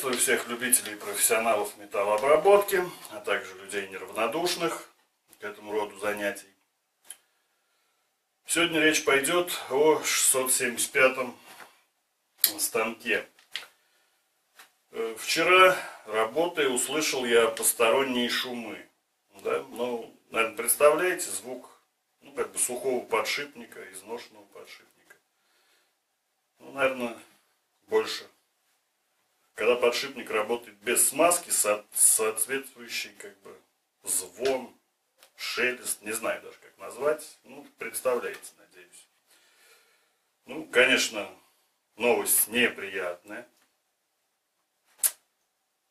Приветствую всех любителей и профессионалов металлообработки, а также людей неравнодушных к этому роду занятий. Сегодня речь пойдет о 675-м станке. Вчера, работая, услышал я посторонние шумы. Да? Ну, наверное, представляете, звук как бы сухого подшипника, изношенного подшипника. Ну, наверное, больше. Когда подшипник работает без смазки, соответствующий как бы звон, шелест, не знаю даже как назвать, представляете, надеюсь. Ну, конечно, новость неприятная.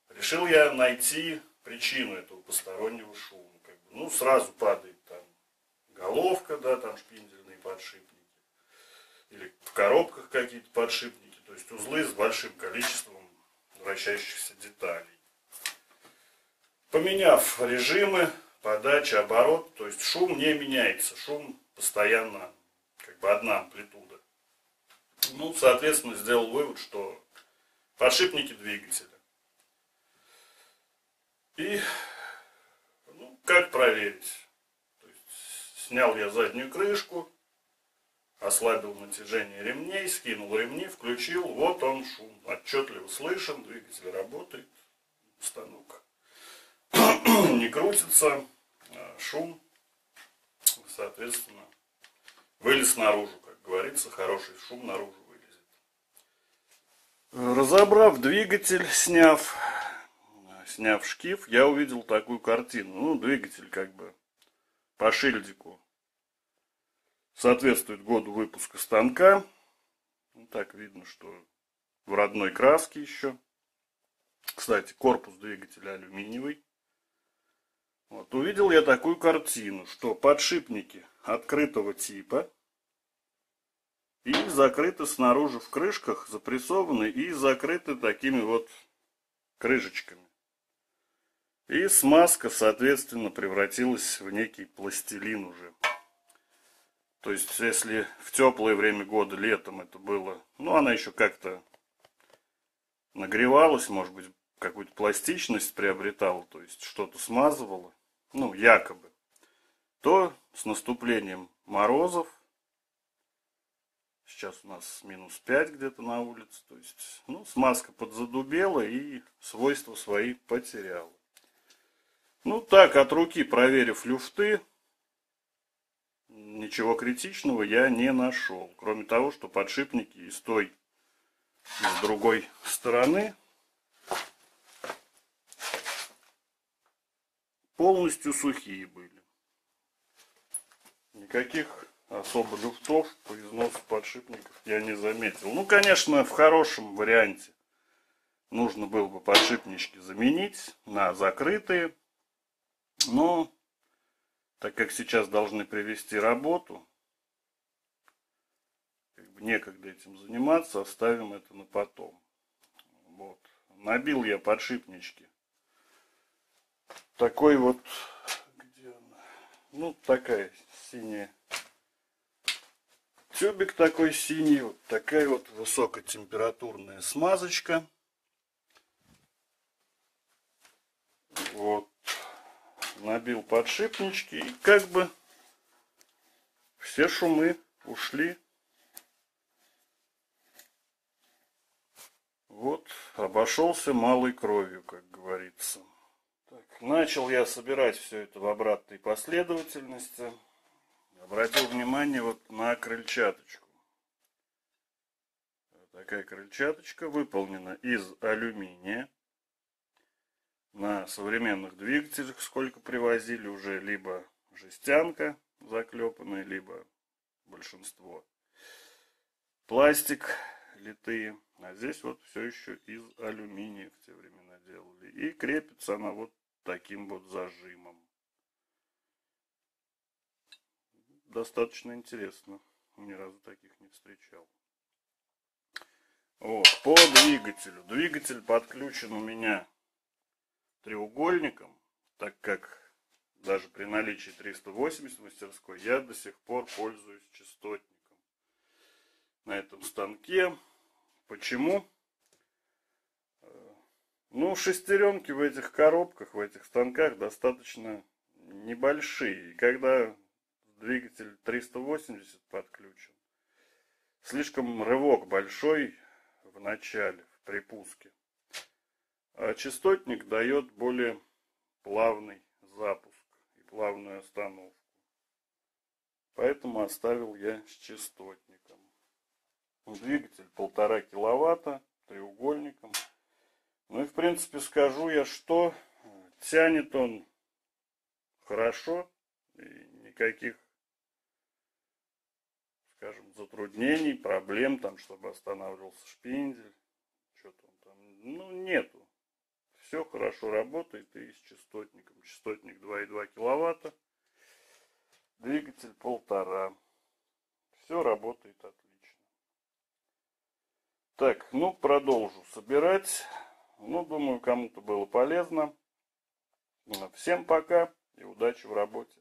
Решил я найти причину этого постороннего шума. Сразу падает там головка, да, там шпиндельные подшипники. Или в коробках какие-то подшипники, то есть узлы с большим количеством вращающихся деталей. Поменяв режимы, подачи, оборот, то есть шум не меняется, шум постоянно как бы одна амплитуда. Соответственно, сделал вывод, что подшипники двигателя. И, как проверить? То есть, снял я заднюю крышку, ослабил натяжение ремней, скинул ремни, включил, вот он шум, отчетливо слышен, двигатель работает, станок не крутится, шум, соответственно, вылез наружу, как говорится, хороший шум наружу вылезет. Разобрав двигатель, сняв шкив, я увидел такую картину. Двигатель как бы по шильдику соответствует году выпуска станка. Так видно, что в родной краске еще. Кстати, корпус двигателя алюминиевый. Увидел я такую картину, что подшипники открытого типа и закрыты снаружи в крышках, запрессованы и закрыты такими вот крышечками. И смазка, соответственно, превратилась в некий пластилин уже. То есть, если в теплое время года, летом это было, она еще как-то нагревалась, может быть, какую-то пластичность приобретала, то есть, что-то смазывала, якобы, то с наступлением морозов, сейчас у нас -5 где-то на улице, то есть, смазка подзадубела и свойства свои потеряла. Так, от руки проверив люфты, ничего критичного я не нашел. Кроме того, что подшипники и с той, и с другой стороны полностью сухие были. Никаких особо люфтов по износу подшипников я не заметил. Конечно, в хорошем варианте нужно было бы подшипнички заменить на закрытые. Но так как сейчас должны привести работу, некогда этим заниматься, оставим это на потом. Набил я подшипнички. Такой вот, где она? Такая синяя. Тюбик такой синий, вот такая вот высокотемпературная смазочка. Набил подшипнички и как бы все шумы ушли. Обошелся малой кровью, как говорится. Так, начал я собирать все это в обратной последовательности. Обратил внимание на крыльчаточку. Такая крыльчаточка выполнена из алюминия. На современных двигателях, сколько привозили, уже либо жестянка заклепанная, либо большинство пластик литые. А здесь все еще из алюминия в те времена делали. И крепится она таким зажимом. Достаточно интересно. Ни разу таких не встречал. По двигателю. Двигатель подключен у меня треугольником, так как даже при наличии 380 в мастерской я до сих пор пользуюсь частотником на этом станке. Почему? Ну, шестеренки в этих коробках, в этих станках достаточно небольшие. И когда двигатель 380 подключен, слишком рывок большой в начале, в припуске. А частотник дает более плавный запуск и плавную остановку. Поэтому оставил я с частотником. Двигатель 1,5 киловатта, треугольником. Ну и в принципе скажу я, что тянет он хорошо. И никаких, скажем, затруднений, проблем, там, чтобы останавливался шпиндель. Что-то он там, ну, нету. Все хорошо работает и с частотником. Частотник 2,2 киловатта. Двигатель 1,5. Все работает отлично. Так, ну продолжу собирать. Ну, думаю, кому-то было полезно. Всем пока и удачи в работе.